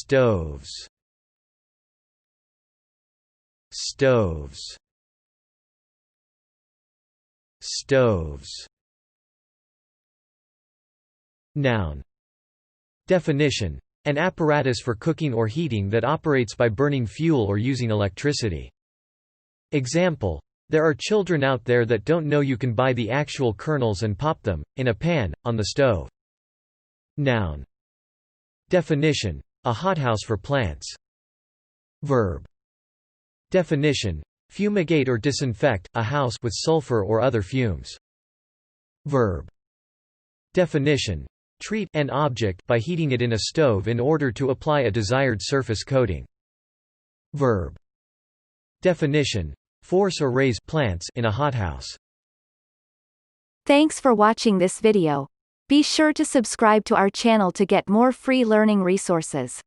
stoves, stoves, stoves. Noun. Definition: an apparatus for cooking or heating that operates by burning fuel or using electricity. Example: there are children out there that don't know you can buy the actual kernels and pop them, in a pan, on the stove. Noun. Definition: a hothouse for plants. Verb. Definition: fumigate or disinfect, a house with sulphur or other fumes. Verb. Definition: treat an object by heating it in a stove in order to apply a desired surface coating. Verb. Definition: force or raise plants in a hothouse. Thanks for watching this video. Be sure to subscribe to our channel to get more free learning resources.